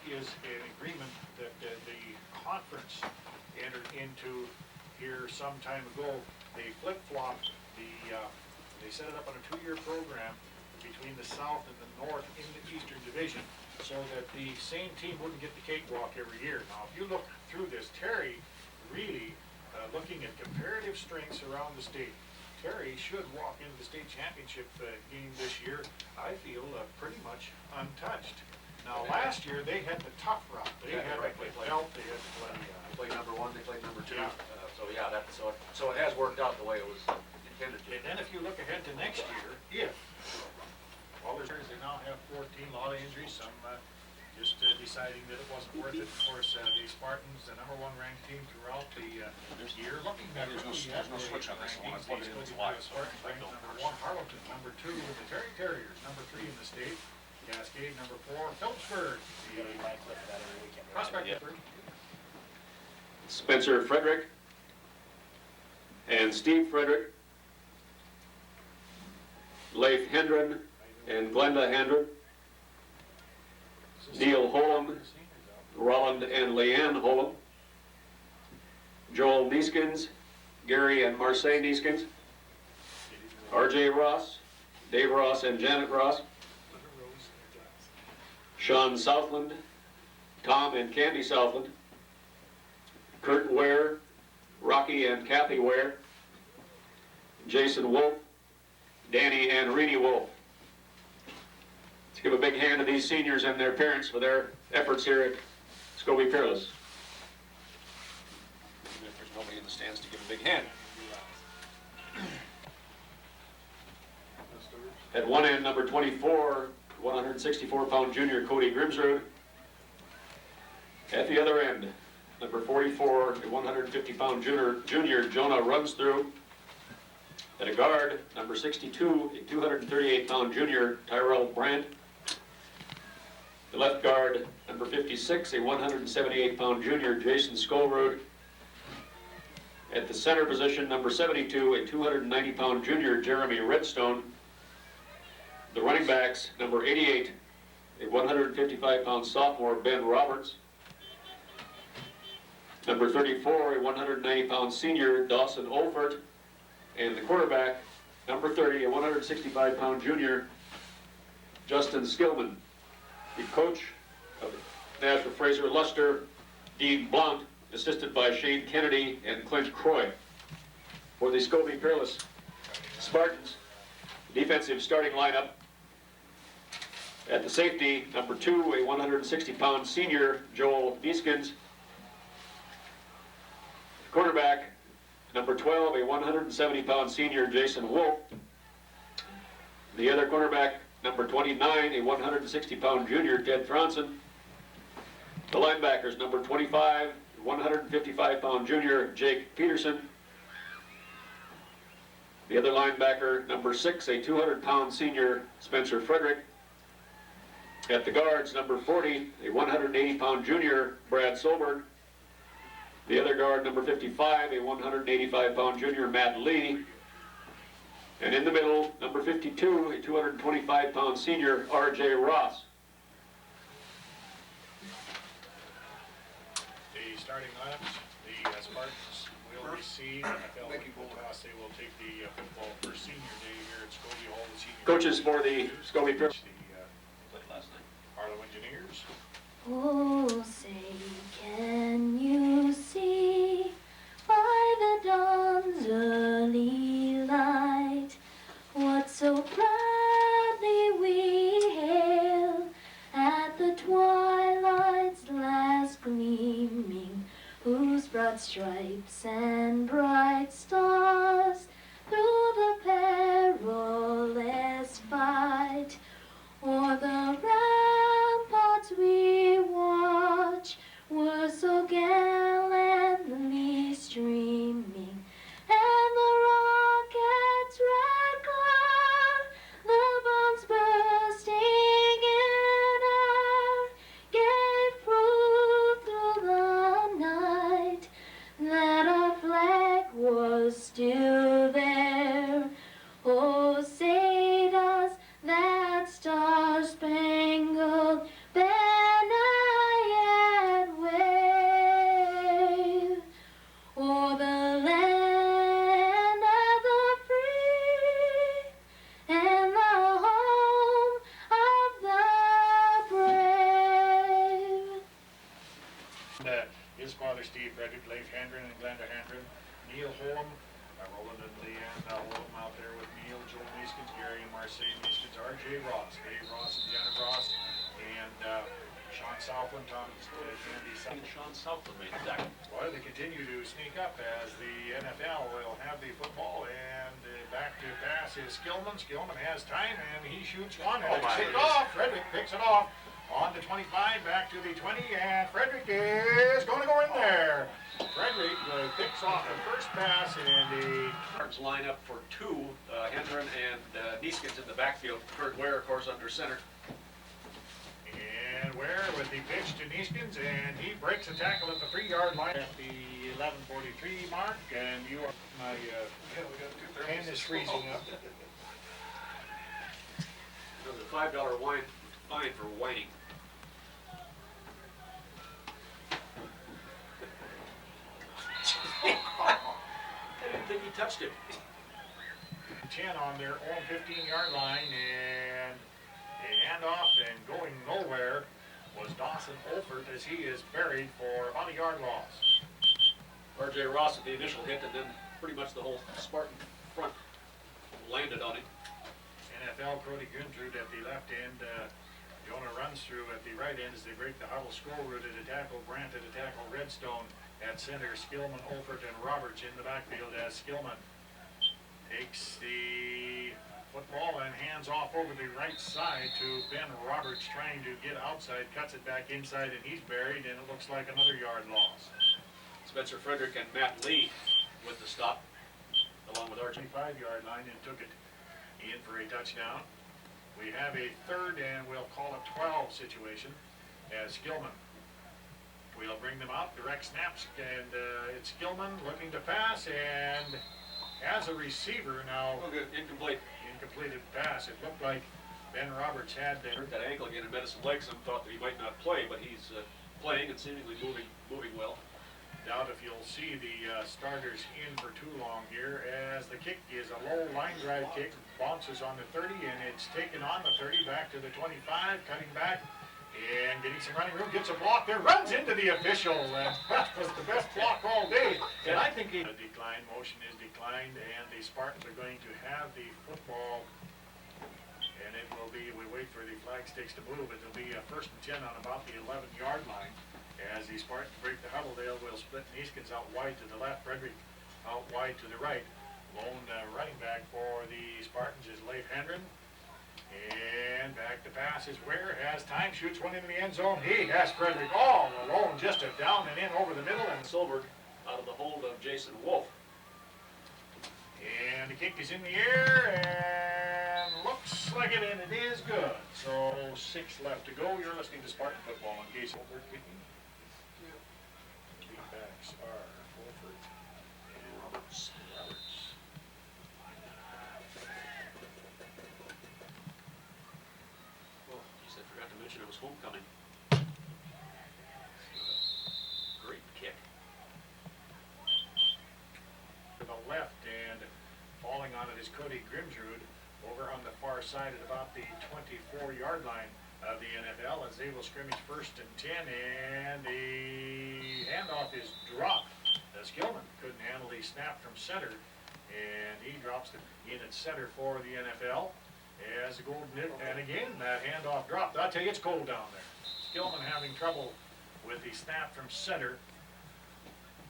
is an agreement that the conference entered into here some time ago. They flip-flopped they set it up on a 2-year program between the South and the North in the Eastern Division, so that the same team wouldn't get the cakewalk every year. Now, if you look through this, Terry really looking at comparative strengths around the state. Terry should walk into the state championship game this year, I feel, pretty much untouched. Now, last year they had the tough route. They had to play belt. They had to play. They played number 1. They played number 2. Yeah. So it has worked out the way it was intended to. And then if you look ahead to next year, they now have 14, a lot of injuries. Some just deciding that it wasn't worth it. Of course, the Spartans, the #1 ranked team throughout the year. Looking back, there's no switch on this one. I plug it in, it's live. Spartans ranked #1, Harlowton #2, the Terry Terriers #3 in the state. Cascade #4, Phillipsburg, the prospect #3. Spencer Frederick and Steve Frederick, Leif Hendren and Glenda Hendren, Neil Holm, Roland and Leanne Holm, Joel Nieskins, Gary and Marseille Nieskins, R.J. Ross, Dave Ross and Janet Ross, Sean Southland, Tom and Candy Southland, Kurt Ware, Rocky and Kathy Ware, Jason Wolf, Danny and Renee Wolf. Let's give a big hand to these seniors and their parents for their efforts here at Scobey Peerless. If there's nobody in the stands to give a big hand. At one end, number 24, 164-pound junior Cody Grimsrud. At the other end, number 44, a 150-pound junior Jonah runs through. At a guard, number 62, a 238-pound junior Tyrell Brandt. The left guard, number 56, a 178-pound junior Jason Skolrud. At the center position, number 72, a 290-pound junior Jeremy Redstone. The running backs, number 88, a 155-pound sophomore Ben Roberts. Number 34, a 190-pound senior Dawson Olfert. And the quarterback, number 30, a 165-pound junior Justin Skillman. The coach of Nashua Frazer Lustre, Dean Blount, assisted by Shane Kennedy and Clint Croy. For the Scobey Peerless Spartans, defensive starting lineup. At the safety, number 2, a 160-pound senior Joel Nieskins. Quarterback, number 12, a 170-pound senior Jason Wolf. The other cornerback, number 29, a 160-pound junior Ted Franson. The linebackers, number 25, 155-pound junior Jake Peterson. The other linebacker, number 6, a 200-pound senior Spencer Frederick. At the guards, number 40, a 180-pound junior Brad Solberg. The other guard, number 55, a 185-pound junior Matt Lee. And in the middle, number 52, a 225-pound senior R.J. Ross. The starting lineups, the Spartans will receive NFL football toss. They will take the football for senior day here at Scobey. All the senior Coaches for the Scobey Peerless. The Harlow Engineers. Oh, say, can you see by the dawn's early light what so proudly we hail at the twilight's last gleaming, whose broad stripes and bright stars through the perilous fight o'er the ramparts we watch were so gallantly streaming, and the rocket's red glare, the bombs bursting in air, gave proof through the night that our flag Marseille Niskins, R.J. Ross, Dave Ross and Janet Ross, and Sean Southland, Thomas, Andy And Sean Southland made the tackle. Well, they continue to sneak up as the NFL will have the football, and back to pass is Skillman. Skillman has time, and he shoots one, and it's picked off. Frederick picks it off on the 25, back to the 20, and Frederick is going to go in there. Frederick picks off the first pass, and the Spartans line up for two, Hendren and Nieskins in the backfield. Kurt Ware, of course, under center. And Ware with the pitch to Nieskins, and he breaks a tackle at the 3-yard line at the 11:43 mark, and you are, my pen is freezing up. There's a $5 fine for whining. I didn't think he touched it. 10 on their own 15-yard line, and a handoff and going nowhere was Dawson Olfert as he is buried for about a yard loss. R.J. Ross with the initial hit, and then pretty much the whole Spartan front landed on him. NFL Cody Gundrud at the left end. Jonah runs through at the right end as they break the huddle. Schoolroot at a tackle. Brandt at a tackle. Redstone at center. Skillman, Olfert, and Roberts in the backfield as Skillman takes the football and hands off over the right side to Ben Roberts, trying to get outside, cuts it back inside, and he's buried, and it looks like another yard loss. Spencer Frederick and Matt Lee with the stop, along with R.J. 25-yard line, and took it in for a touchdown. We have a 3rd and we'll call it 12 situation as Skillman. We'll bring them out, direct snaps, and it's Skillman looking to pass, and as a receiver now, Oh, good. Incomplete. incompleted pass. It looked like Ben Roberts had Hurt that ankle again in medicine legs and thought that he might not play, but he's playing and seemingly moving well. Doubt if you'll see the starters in for too long here, as the kick is a low line drive kick, bounces on the 30, and it's taken on the 30, back to the 25, cutting back, and getting some running room, gets a block there, runs into the official, and that was the best block all day. And I think a decline, motion is declined, and the Spartans are going to have the football, and it will be, we wait for the flag sticks to move, it'll be a 1st and 10 on about the 11-yard line. As the Spartans break the huddle, they will split Nieskins out wide to the left, Frederick out wide to the right. Lone running back for the Spartans is Leif Hendren. And back to pass is Ware, has time, shoots one into the end zone. He has Frederick all alone, just a down and in over the middle. And Silberg out of the hold of Jason Wolf. And the kick is in the air, and looks like it, and it is good. So 6 left to go. You're listening to Spartan Football on Case Wolfert kicking. Backs are Wolfert and Roberts. Oh, geez, I forgot to mention it was homecoming. Great kick. To the left, and falling on it is Cody Grimsrud over on the far side at about the 24-yard line of the NFL, as they will scrimmage 1st and 10, and the handoff is dropped. Skillman couldn't handle the snap from center, and he drops it in at center for the NFL as a golden nip, and again that handoff dropped. I'll tell you, it's cold down there. Skillman having trouble with the snap from center,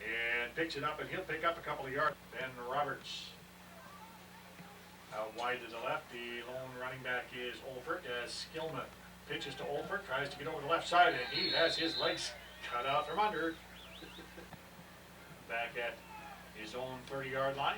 and picks it up, and he'll pick up a couple of yards. Ben Roberts out wide to the left. The lone running back is Olfert, as Skillman pitches to Olfert, tries to get over the left side, and he has his legs cut out from under. Back at his own 30-yard line.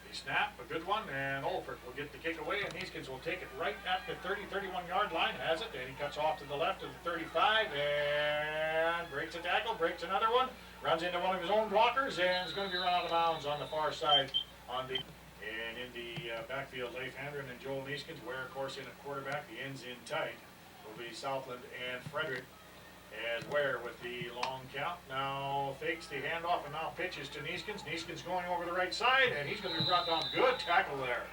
The snap, a good one, and Olfert will get the kick away, and Nieskins will take it right at the 31-yard line, has it, and he cuts off to the left of the 35, and breaks a tackle, breaks another one, runs into one of his own blockers, and is going to be run out of bounds on the far side on the... And in the backfield, Leif Hendren and Joel Nieskins, where, of course, in a quarterback, the ends in tight, will be Southland and Frederick, as Ware with the long count. Now fakes the handoff and now pitches to Nieskins. Nieskins going over the right side, and he's going to be brought down. Good tackle there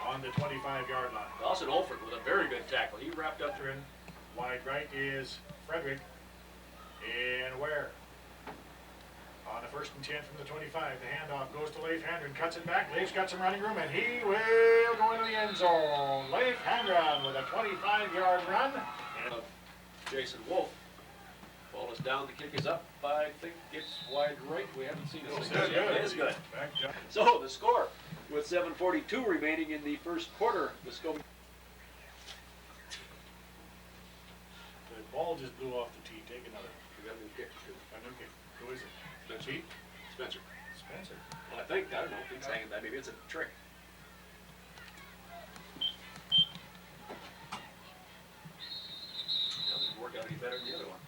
on the 25-yard line. Dawson Olfert with a very good tackle. He wrapped up In wide right is Frederick, and Ware On the 1st and 10 from the 25, the handoff goes to Leif Handren, cuts it back. Leif's got some running room, and he will go into the end zone. Leif Handren with a 25-yard run. And Jason Wolf. Ball is down, the kick is up, I think it's wide right, we haven't seen it. It's since good. yet. It is good. back jump. So the score, with 7:42 remaining in the first quarter, the Scobey. The ball just blew off the tee. Take another. We got a new kick, too. A new kick. Who is it? Spencer. Pete? Spencer. Spencer. Well, I think, I don't know, Pete's hanging that, maybe it's a trick. Doesn't work out any better than the other one.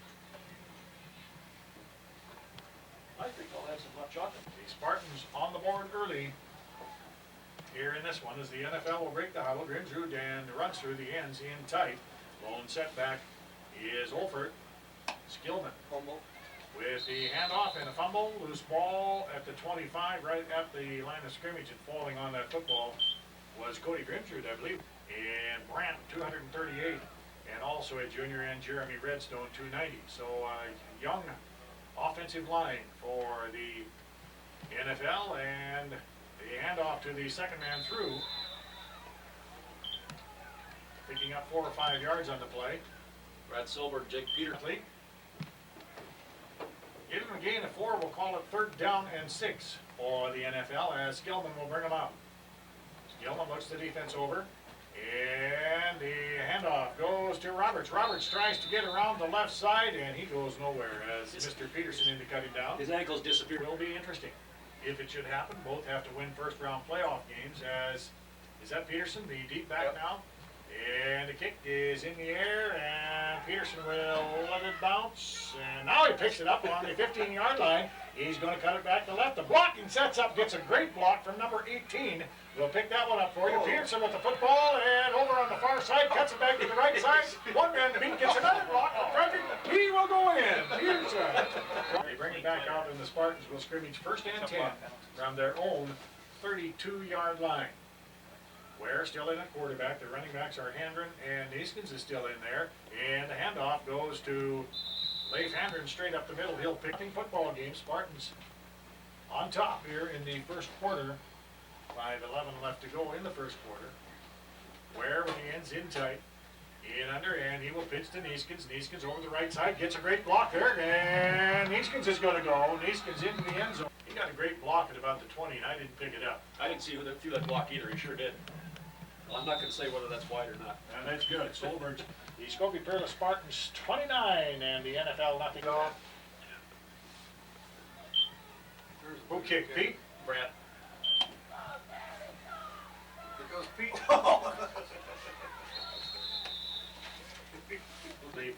I think I'll have some hot chocolate. The Spartans on the board early here in this one as the NFL will break the huddle. Grimsrud and runs through the ends in tight. Lone setback is Olfert. Skillman Fumble. with the handoff and a fumble. Loose ball at the 25 right at the line of scrimmage, and falling on that football was Cody Grimsrud, I believe. And Brandt, 238. And also a junior and Jeremy Redstone, 290. So young offensive line for the NFL, and the handoff to the second man through. Picking up 4 or 5 yards on the play. Brad Silver, Jake Petersley. Give him a gain of 4, we'll call it 3rd down and 6 for the NFL as Skillman will bring them out. Skillman looks the defense over, and the handoff goes to Roberts. Roberts tries to get around the left side, and he goes nowhere as Mr. Peterson in to cut him down. His ankles disappear. Will be interesting. If it should happen, both have to win first-round playoff games as, is that Peterson, the deep back Yep. now? And the kick is in the air, and Peterson will let it bounce. And now he picks it up on the 15-yard line. He's going to cut it back to left. The blocking sets up, gets a great block from number 18. We'll pick that one up for you. Peterson with the football, and over on the far side, cuts it back to the right side. One man beat, gets another block. Frederick, he will go in. Peterson. They bring it back out, and the Spartans will scrimmage 1st and 10 from their own 32-yard line. Ware still in at quarterback. The running backs are Handren, and Neeskens is still in there. And the handoff goes to Leif Handren straight up the middle. He'll pick the football game. Spartans on top here in the first quarter. 5:11 left to go in the first quarter. Ware when he ends in tight. In under, and he will pitch to Neeskens. Neeskens over the right side, gets a great block there, and Neeskens is going to go. Neeskens into the end zone. He got a great block at about the 20, and I didn't pick it up. I didn't see who threw that block either, he sure did. Well, I'm not gonna say whether that's wide or not. And that's good. Solberg's, the Scobey Peerless Spartans 29, and the NFL nothing. Who kicked, Pete? Brad. There goes Pete.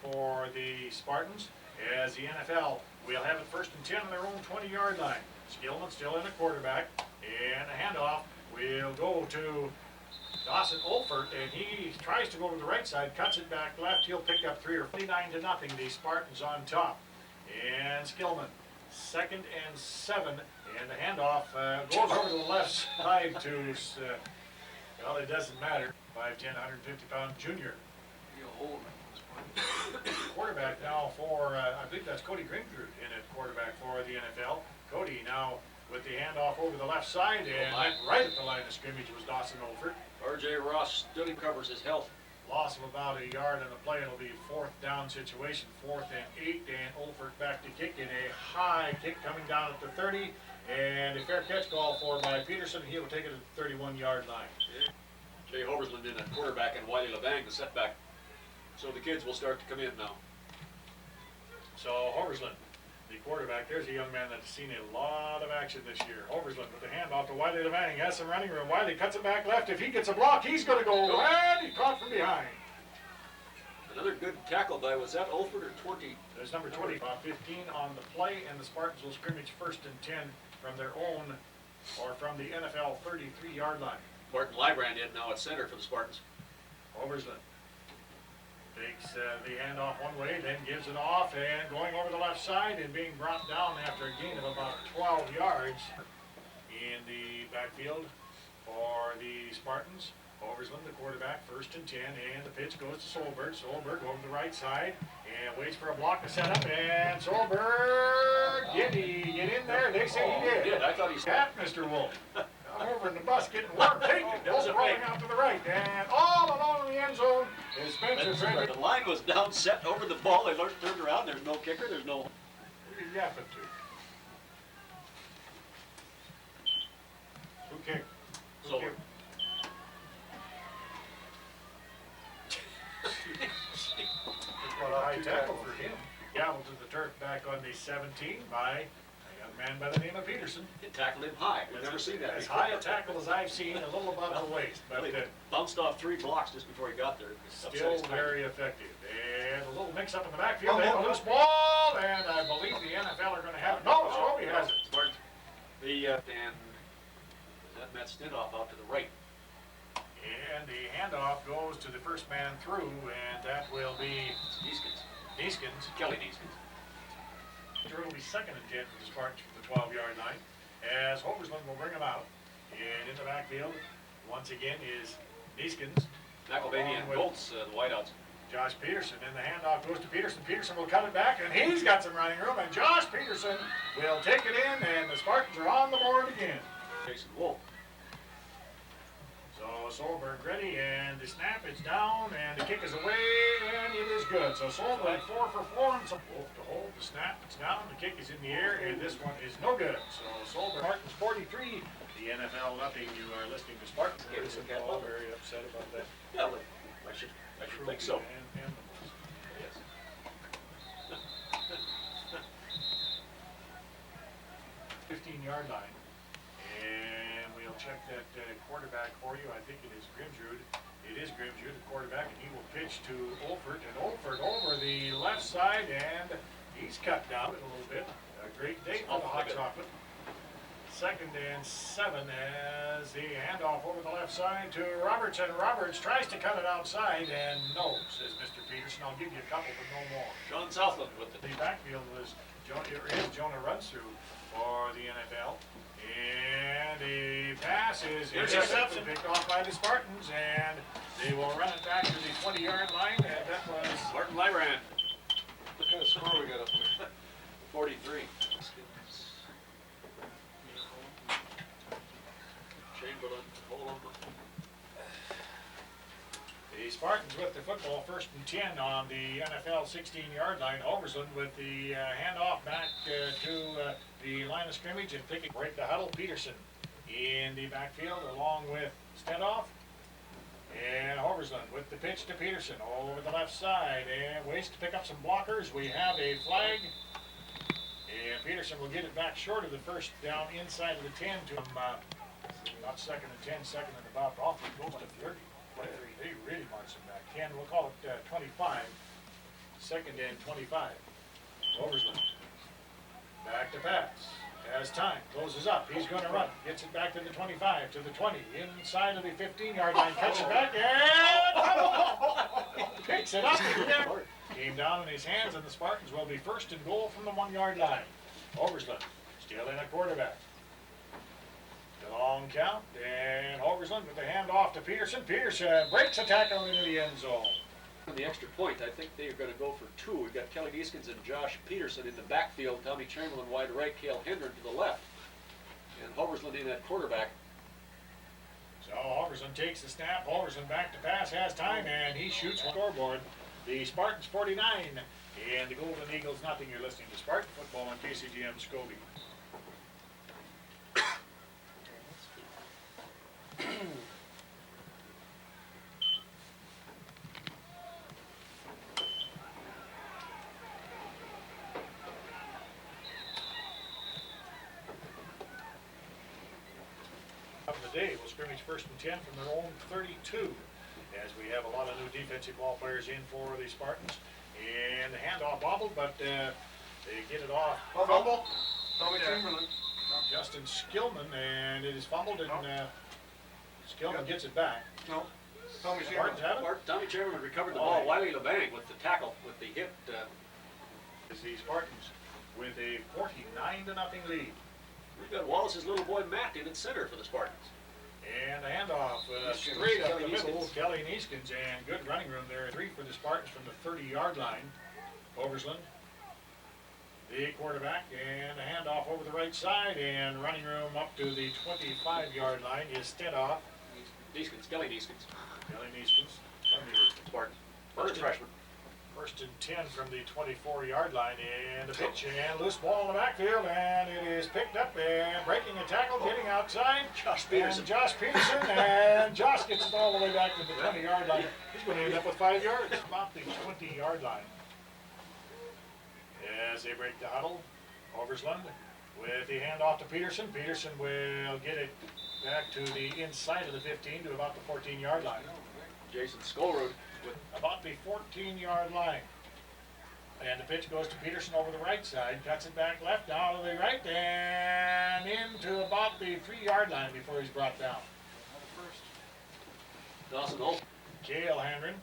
For the Spartans, as the NFL will have it 1st and 10 on their own 20-yard line. Skillman still in at quarterback, and a handoff will go to Dawson Olfert, and he tries to go to the right side, cuts it back left. He'll pick up 3 or 49-0. The Spartans on top, and Skillman 2nd and 7, and the handoff goes over to the left side to well, it doesn't matter. 5'10", 150-pound junior. Quarterback now for, I believe that's Cody Grimsrud in at quarterback for the NFL. Cody now with the handoff over the left side, and right at the line of scrimmage was Dawson Olfert. R.J. Ross stood and covers his health. Loss of about a yard on the play. It'll be 4th down situation, 4th and 8, and Olfert back to kick in a high kick coming down at the 30, and a fair catch call for by Peterson. He will take it at the 31-yard line. Jay Hoversland in at quarterback, and Wiley LeBang the setback. So the kids will start to come in now. So Hoversland, the quarterback, there's a young man that's seen a lot of action this year. Hoversland with the handoff to Wiley LeBang, has some running room. Wiley cuts it back left. If he gets a block, he's going to go, and he caught from behind. Another good tackle by, was that Olford or 20? There's number 20, 15 on the play, and the Spartans will scrimmage 1st and 10 from their own, or from the NFL 33-yard line. Martin Librand in now at center for the Spartans. Hoversland takes the handoff one way, then gives it off, and going over the left side and being brought down after a gain of about 12 yards in the backfield for the Spartans. Oversland, the quarterback, 1st and 10, and the pitch goes to Solberg. Solberg over the right side and waits for a block to set up, and Solberg, did he get in there? They say he did. I thought he said. At Mr. Wolf. I'm over in the bus getting warm. Take it. That was Wolf a rolling fake. out to the right, and all alone in the end zone is Spencer Frazer. The line was down, set over the ball. They turned around. There's no kicker. There's no. What are you yapping to? Who kicked? Who So. kicked? What a high tackle for him. Gavel to the turf back on the 17 by a young man by the name of Peterson. It tackled him high. We've never seen that As before. high a tackle as I've seen, a little above the waist, but Well, he bounced off 3 blocks just before he got there. It upset still his timing. very effective. And a little mix up in the backfield, they have a loose ball, and I believe the NFL are gonna have it. No, Scobey has it. Smart. And that Matt Stintoff out to the right. And the handoff goes to the first man through, and that will be Neeskins. Neeskins. Kelly Neeskins. It'll be 2nd and 10 for the Spartans from the 12-yard line, as Hoversland will bring him out. And in the backfield, once again, is Neeskins. McElvaney and Bolts, the wideouts. Josh Peterson, and the handoff goes to Peterson. Peterson will cut it back, and he's got some running room, and Josh Peterson will take it in, and the Spartans are on the board again. Jason Wolf. So Solberg ready, and the snap is down, and the kick is away, and it is good. So Solberg 4 for 4, and Wolf to hold the snap. It's down, the kick is in the air, and this one is no good. So Solberg, Spartans 43, the NFL nothing. You are listening to Spartans. All very upset about that. Yeah, well, I should think so. And animals. Yes. 15-yard line. And we'll check that quarterback for you. I think it is Grimsrud. It is Grimsrud, the quarterback, and he will pitch to Olfert. And Olfert over the left side, and he's cut down a little bit. A great day for the hot chocolate. 2nd and 7 as the handoff over the left side to Roberts, and Roberts tries to cut it outside, and no, says Mr. Peterson. I'll give you a couple, but no more. Sean Southland with the. The backfield was Jonah Runsthrough for the NFL. And the pass is intercepted, picked off by the Spartans, and they will run it back to the 20-yard line, and that was Martin Lyran. What kind of score we got up there? 43. Chamberlain, hold on. the Spartans with the football, 1st and 10 on the NFL 16-yard line. Oversland with the handoff back to the line of scrimmage and picking break the huddle. Peterson in the backfield along with Stendoff. And Oversland with the pitch to Peterson over the left side and waits to pick up some blockers. We have a flag. And Peterson will get it back short of the first down inside of the 10 to him. Not 2nd and 10, 2nd and about off. It goes to 30. They really march him back. 10, we'll call it 25. 2nd and 25. Oversland. Back to pass. Has time. Closes up. He's going to run. Gets it back to the 25, to the 20. Inside of the 15-yard line. Cuts it back. And picks it up. Came down in his hands, and the Spartans will be 1st and goal from the 1-yard line. Oversland still in a quarterback. The long count, and Oversland with the handoff to Peterson. Peterson breaks a tackle into the end zone. On the extra point, I think they're going to go for 2. We've got Kelly Neeskins and Josh Peterson in the backfield. Tommy Chamberlain wide right, Cale Hendren to the left. And Oversland in that quarterback. So Oversland takes the snap. Oversland back to pass, has time, and he shoots one scoreboard. The Spartans 49, and the Golden Eagles nothing. You're listening to Spartan Football on KCGM Scobey. Of the day, will scrimmage 1st and 10 from their own 32, as we have a lot of new defensive ball players in for the Spartans. And the handoff bobbled, but they get it off. Fumble. Tommy Chamberlain. Justin Skillman, and it is fumbled, and Skillman gets it back. No. Tommy Spartans Chamberlain. have it. Tommy Chamberlain recovered the ball. Wiley LeBang with the tackle, with the hit. Is the Spartans with a 49-0 lead. We've got Wallace's little boy Matt in at center for the Spartans. And a handoff, Neeskens, straight up Kelly the middle, Neeskens. Kelly Neeskens, and good running room there. 3 for the Spartans from the 30-yard line. Oversland, the quarterback, and a handoff over the right side, and running room up to the 25-yard line is Stedoff. Neeskens, Kelly Neeskens, Kelly Neeskens, from the Spartan, first freshman. 1st and 10 from the 24-yard line, and a pitch, and loose ball in the backfield, and it is picked up, and breaking a tackle, getting outside. Josh Peterson. And Josh Peterson, and Josh gets it all the way back to the 20-yard line. He's going to end up with 5 yards, about the 20-yard line. As they break the huddle, Oversland with the handoff to Peterson. Peterson will get it back to the inside of the 15 to about the 14-yard line. Jason Skolrud with About the 14-yard line. And the pitch goes to Peterson over the right side, cuts it back left, down to the right, and into about the 3-yard line before he's brought down. Dawson Holt, Cale Handren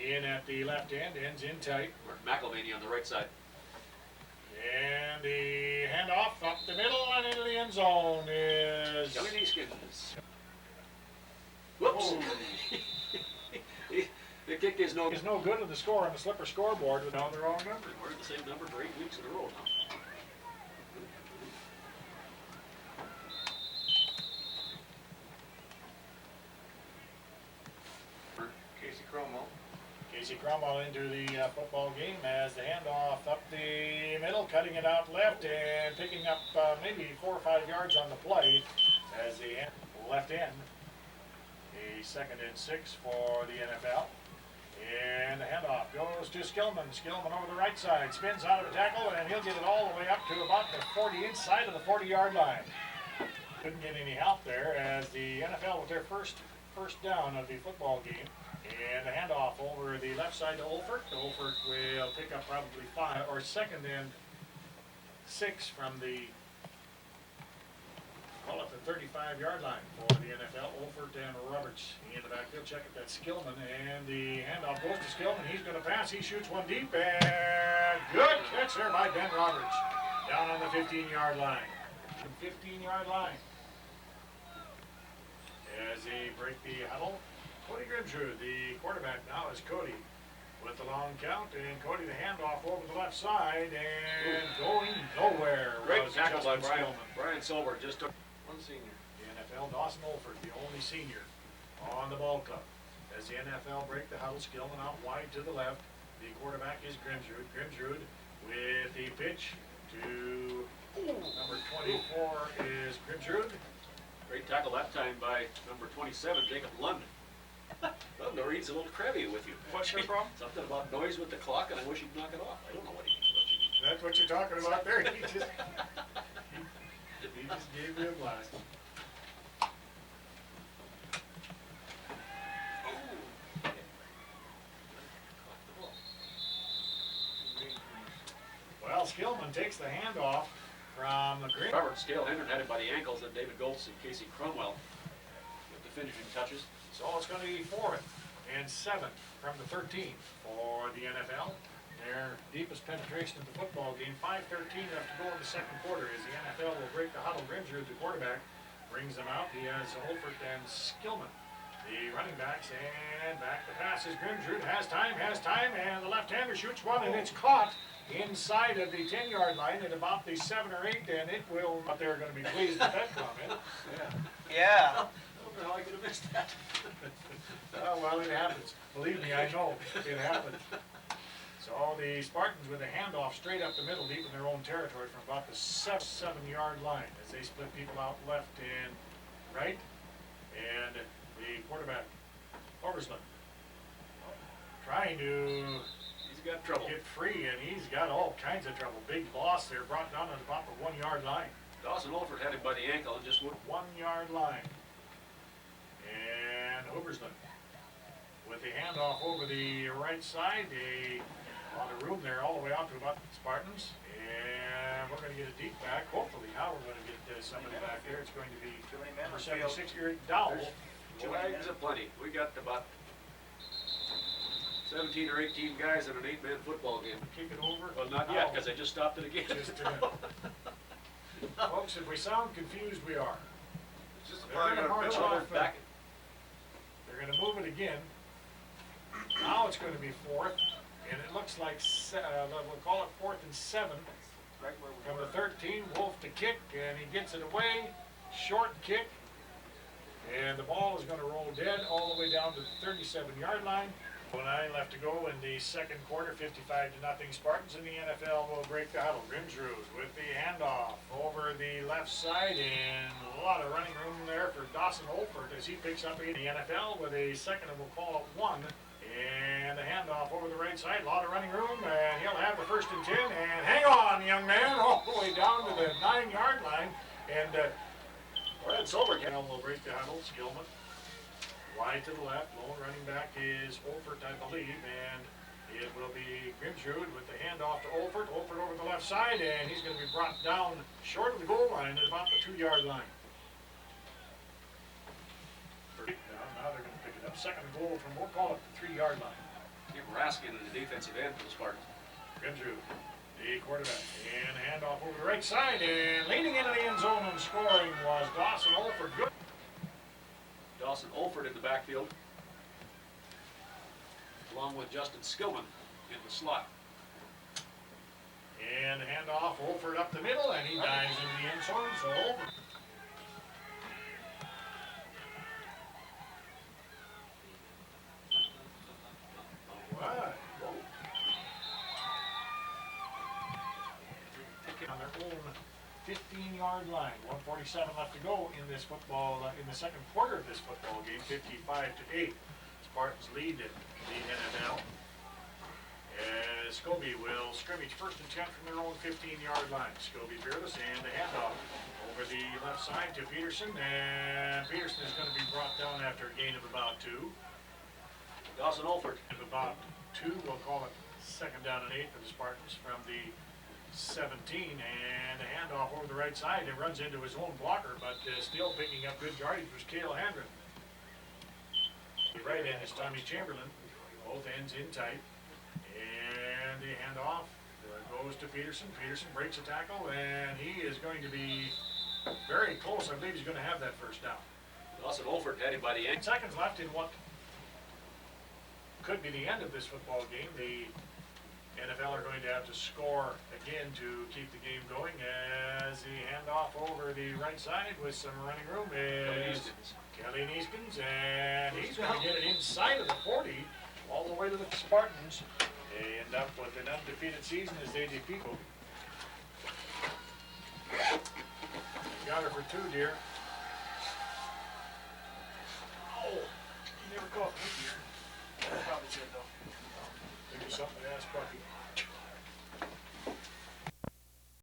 in at the left end, ends in tight. McElvaney on the right side. And the handoff up the middle and into the end zone is... Kelly Neeskens. Whoops. The kick is no. Is no good with the score on the slipper scoreboard without the wrong number. We're at the same number for 8 weeks in a row now. Casey Cromwell. Casey Cromwell into the football game as the handoff up the middle, cutting it out left and picking up maybe 4 or 5 yards on the play as the left end. A 2nd and 6 for the NFL. And the handoff goes to Skillman. Skillman over the right side, spins out of a tackle, and he'll get it all the way up to about the 40, inside of the 40-yard line. Couldn't get any help there as the NFL with their first down of the football game. And the handoff over the left side to Olfert. Olfert will pick up probably 5 or 2nd and 6 from the, call it the 35-yard line for the NFL. Olfert and Roberts in the backfield. Check it, that's Skillman, and the handoff goes to Skillman. He's going to pass. He shoots one deep, and good catch there by Ben Roberts down on the 15-yard line. 15-yard line. As they break the huddle, Cody Grimsrud, the quarterback now, is Cody with the long count, and Cody the handoff over the left side, and going nowhere. Great was tackle by Justin Brian. Skillman. Brian Silver just took one senior. The NFL, Dawson Olford, the only senior on the ball club. As the NFL break the huddle, Skillman out wide to the left. The quarterback is Grimsrud. Grimsrud with the pitch to number 24 is Grimsrud. Great tackle that time by number 27, Jacob Lund. Well, Noreen's a little crabby with you. What's your problem? Something about noise with the clock, and I wish he'd knock it off. I don't know what he means. That's what you're talking about there. He just gave you a blast. Well, Skillman takes the handoff from the green. Robert Scale Hendren had him by the ankles, and David Goltz and Casey Cromwell with the finishing touches. So it's going to be 4th and 7 from the 13 for the NFL. Their deepest penetration of the football game. 5:13 left to go in the second quarter as the NFL will break the huddle. Grimsrud, the quarterback, brings them out. He has Olfert and Skillman, the running backs, and back to pass is Grimsrud. Has time, and the left-hander shoots one, and it's caught inside of the 10-yard line at about the 7 or 8, and it will, but they're going to be pleased with that comment. Yeah. I don't know how I could have missed that. Oh, well, it happens. Believe me, I know. It happens. So the Spartans with a handoff straight up the middle, deep in their own territory from about the 7-yard line as they split people out left and right. And the quarterback, Oversland, trying to He's got trouble. get free, and he's got all kinds of trouble. Big loss there, brought down at about the 1-yard line. Dawson Olford had him by the ankle and just wouldn't. 1-yard line. And Oversland with the handoff over the right side, a lot of room there all the way out to about Spartans. And we're going to get a deep back. Hopefully now we're going to get somebody back there. It's going to be number 76, Eric Dowell. Two eggs aplenty. We got about 17 or 18 guys in an 8-man football game. Kick it over. Well, not yet, because I just stopped it again. Just a minute. Folks, if we sound confused, we are. Just a They're gonna march So they're off, back, they're gonna move it again. Now it's gonna be fourth, and it looks like, we'll call it 4th and 7. Right where we From were. the 13, Wolf to kick, and he gets it away, short kick, and the ball is gonna roll dead all the way down to the 37-yard line. 9 left to go in the second quarter, 55-0 Spartans in the NFL will break the huddle. Grimsrud with the handoff over the left side, and a lot of running room there for Dawson Olford as he picks up in the NFL with a second, and we'll call it 1. And the handoff over the right side, a lot of running room, and he'll have the 1st and 10, and hang on, young man, all the way down to the 9-yard line, and Brad Silvergate will break the huddle. Skillman wide to the left, lone running back is Olfert, I believe, and it will be Grimsrud with the handoff to Olfert. Olfert over the left side, and he's going to be brought down short of the goal line at about the 2-yard line. Now they're going to pick it up. Second and goal from, we'll call it the 3-yard line. Jim Raskin in the defensive end for the Spartans. Grimsrud, the quarterback, and handoff over the right side, and leading into the end zone and scoring was Dawson Olford. Good. Dawson Olford in the backfield, along with Justin Skillman in the slot. And handoff, Olford up the middle, and he dives into the end zone, so Olford. Alright. Taking on their own 15-yard line. 1:47 left to go in this football, in the second quarter of this football game. 55-8. Spartans lead the NFL. As Scobey will scrimmage 1st and 10 from their own 15-yard line. Scobey Peerless and a handoff over the left side to Peterson, and Peterson is going to be brought down after a gain of about 2. Dawson Olford. Of about 2, we'll call it 2nd down and 8 for the Spartans from the 17, and a handoff over the right side. It runs into his own blocker, but still picking up good yardage was Cale Handren. The right end is Tommy Chamberlain. Both ends in tight. And the handoff goes to Peterson. Peterson breaks a tackle, and he is going to be very close. I believe he's going to have that 1st down. Dawson Olford had him by the 8 end. seconds left in what could be the end of this football game. The NFL are going to have to score again to keep the game going, as the handoff over the right side with some running room is Kelly Neeskins, and he's going to get it inside of the 40 all the way to the Spartans. They end up with an undefeated season as they defeat them. Got her for 2, dear. Oh, you never caught me, dear. Probably should though. Think of something to ask Bucky.